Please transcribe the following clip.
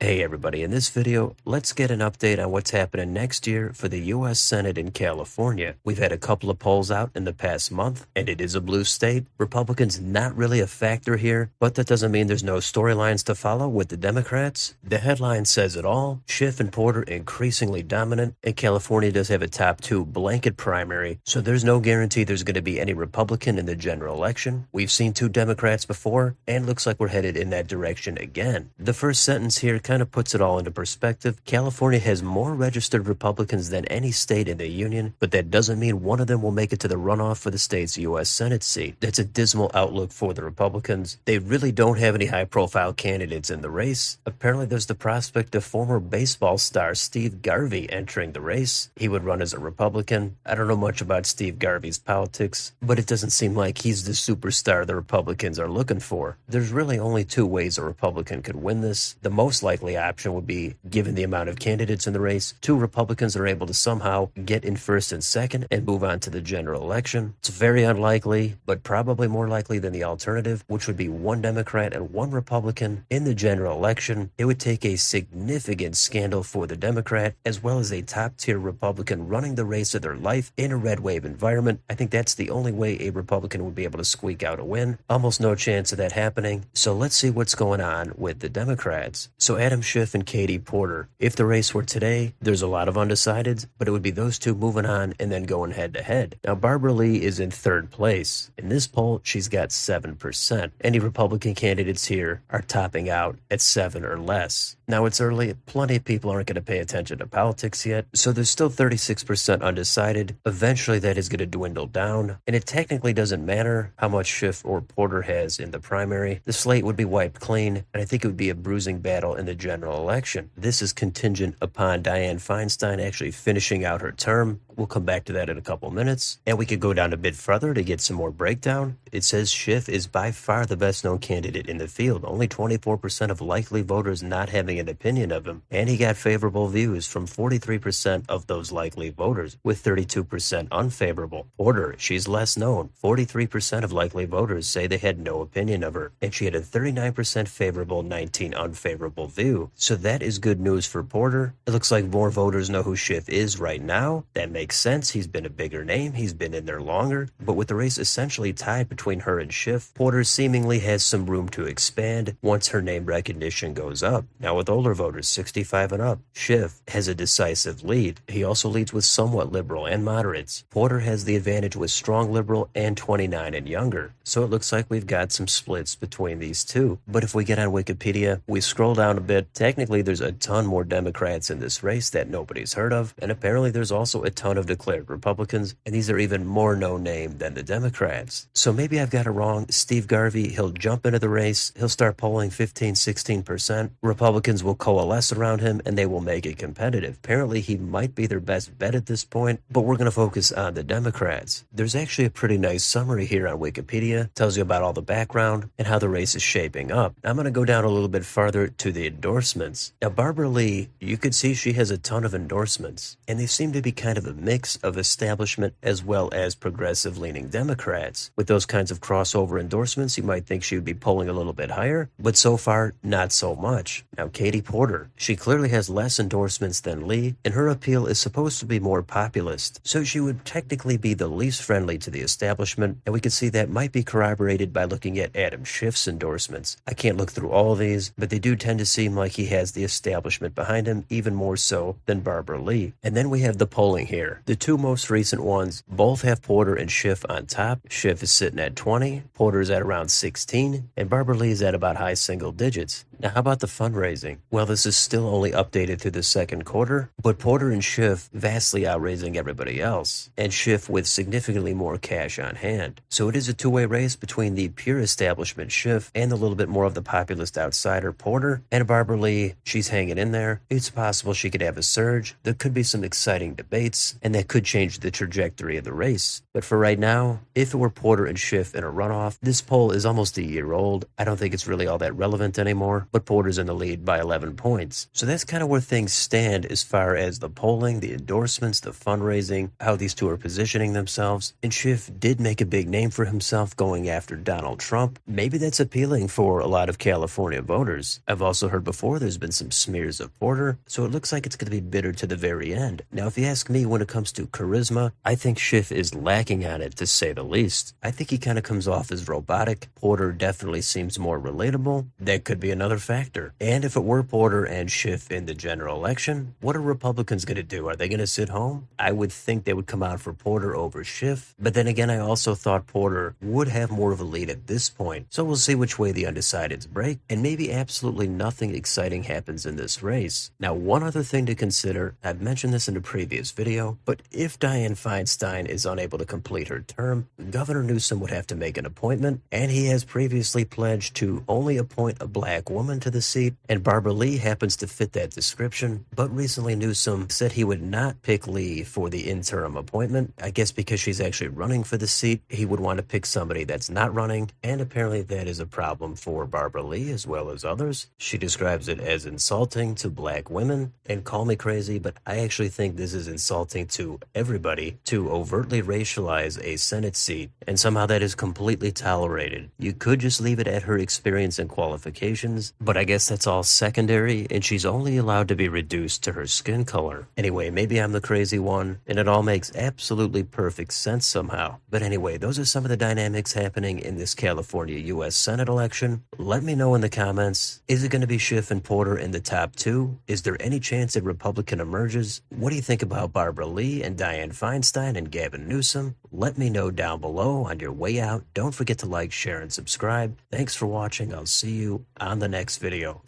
Hey everybody, in this video, let's get an update on what's happening next year for the US Senate in California. We've had a couple of polls out in the past month, and it is a blue state. Republicans not really a factor here, but that doesn't mean there's no storylines to follow with the Democrats. The headline says it all. Schiff and Porter increasingly dominant, and California does have a top two blanket primary, so there's no guarantee there's going to be any Republican in the general election. We've seen two Democrats before, and looks like we're headed in that direction again. The first sentence here kind of puts it all into perspective. California has more registered Republicans than any state in the union, but that doesn't mean one of them will make it to the runoff for the state's U.S. Senate seat. That's a dismal outlook for the Republicans. They really don't have any high-profile candidates in the race. Apparently, there's the prospect of former baseball star Steve Garvey entering the race. He would run as a Republican. I don't know much about Steve Garvey's politics, but it doesn't seem like he's the superstar the Republicans are looking for. There's really only two ways a Republican could win this. The most likely option would be, given the amount of candidates in the race, two Republicans are able to somehow get in first and second and move on to the general election. It's very unlikely, but probably more likely than the alternative, which would be one Democrat and one Republican in the general election. It would take a significant scandal for the Democrat, as well as a top-tier Republican running the race of their life in a red wave environment. I think that's the only way a Republican would be able to squeak out a win. Almost no chance of that happening. So let's see what's going on with the Democrats. So Adam Schiff and Katie Porter. If the race were today, there's a lot of undecideds, but it would be those two moving on and then going head-to-head. Now, Barbara Lee is in third place. In this poll, she's got 7%. Any Republican candidates here are topping out at 7 or less. Now, it's early. Plenty of people aren't going to pay attention to politics yet, so there's still 36% undecided. Eventually, that is going to dwindle down, and it technically doesn't matter how much Schiff or Porter has in the primary. The slate would be wiped clean, and I think it would be a bruising battle in the general election. This is contingent upon Dianne Feinstein actually finishing out her term. We'll come back to that in a couple minutes. And we could go down a bit further to get some more breakdown. It says Schiff is by far the best known candidate in the field, only 24% of likely voters not having an opinion of him. And he got favorable views from 43% of those likely voters, with 32% unfavorable. Porter, she's less known. 43% of likely voters say they had no opinion of her, and she had a 39% favorable, 19 unfavorable view. So that is good news for Porter. It looks like more voters know who Schiff is right now. That makes sense. He's been a bigger name. He's been in there longer. But with the race essentially tied between her and Schiff, Porter seemingly has some room to expand once her name recognition goes up. Now with older voters, 65 and up, Schiff has a decisive lead. He also leads with somewhat liberal and moderates. Porter has the advantage with strong liberal and 29 and younger. So it looks like we've got some splits between these two. But if we get on Wikipedia, we scroll down a bit. Technically, there's a ton more Democrats in this race that nobody's heard of, and apparently there's also a ton of declared Republicans, and these are even more no-name than the Democrats. So maybe I've got it wrong. Steve Garvey, he'll jump into the race, he'll start polling 15-16%. Republicans will coalesce around him, and they will make it competitive. Apparently, he might be their best bet at this point, but we're going to focus on the Democrats. There's actually a pretty nice summary here on Wikipedia. Tells you about all the background and how the race is shaping up. I'm going to go down a little bit farther to the endorsements. Now, Barbara Lee, you could see she has a ton of endorsements, and they seem to be kind of a mix of establishment as well as progressive-leaning Democrats. With those kinds of crossover endorsements, you might think she would be polling a little bit higher, but so far, not so much. Now, Katie Porter, she clearly has less endorsements than Lee, and her appeal is supposed to be more populist, so she would technically be the least friendly to the establishment, and we could see that might be corroborated by looking at Adam Schiff's endorsements. I can't look through all of these, but they do tend to seem like he has the establishment behind him, even more so than Barbara Lee. And then we have the polling here. The two most recent ones both have Porter and Schiff on top. Schiff is sitting at 20, Porter is at around 16, and Barbara Lee is at about high single digits. Now, how about the fundraising? Well, this is still only updated through the second quarter, but Porter and Schiff vastly outraising everybody else, and Schiff with significantly more cash on hand. So it is a two-way race between the pure establishment Schiff and a little bit more of the populist outsider Porter. And Barbara Lee, she's hanging in there. It's possible she could have a surge. There could be some exciting debates, and that could change the trajectory of the race. But for right now, if it were Porter and Schiff in a runoff, this poll is almost a year old. I don't think it's really all that relevant anymore. but Porter's in the lead by 11 points. So that's kind of where things stand as far as the polling, the endorsements, the fundraising, how these two are positioning themselves. And Schiff did make a big name for himself going after Donald Trump. Maybe that's appealing for a lot of California voters. I've also heard before there's been some smears of Porter, so it looks like it's going to be bitter to the very end. Now, if you ask me when it comes to charisma, I think Schiff is lacking on it, to say the least. I think he kind of comes off as robotic. Porter definitely seems more relatable. That could be another factor. And if it were Porter and Schiff in the general election, what are Republicans going to do? Are they going to sit home? I would think they would come out for Porter over Schiff. But then again, I also thought Porter would have more of a lead at this point. So we'll see which way the undecideds break. And maybe absolutely nothing exciting happens in this race. Now, one other thing to consider, I've mentioned this in a previous video, but if Dianne Feinstein is unable to complete her term, Governor Newsom would have to make an appointment, and he has previously pledged to only appoint a black woman to the seat, and Barbara Lee happens to fit that description. But recently Newsom said he would not pick Lee for the interim appointment. I guess because she's actually running for the seat, he would want to pick somebody that's not running, and apparently that is a problem for Barbara Lee as well as others. She describes it as insulting to black women, and call me crazy, but I actually think this is insulting to everybody to overtly racialize a Senate seat, and somehow that is completely tolerated. You could just leave it at her experience and qualifications, but I guess that's all secondary, and she's only allowed to be reduced to her skin color. Anyway, maybe I'm the crazy one, and it all makes absolutely perfect sense somehow. But anyway, those are some of the dynamics happening in this California U.S. Senate election. Let me know in the comments, is it going to be Schiff and Porter in the top two? Is there any chance a Republican emerges? What do you think about Barbara Lee and Dianne Feinstein and Gavin Newsom? Let me know down below on your way out. Don't forget to like, share, and subscribe. Thanks for watching. I'll see you on the next video.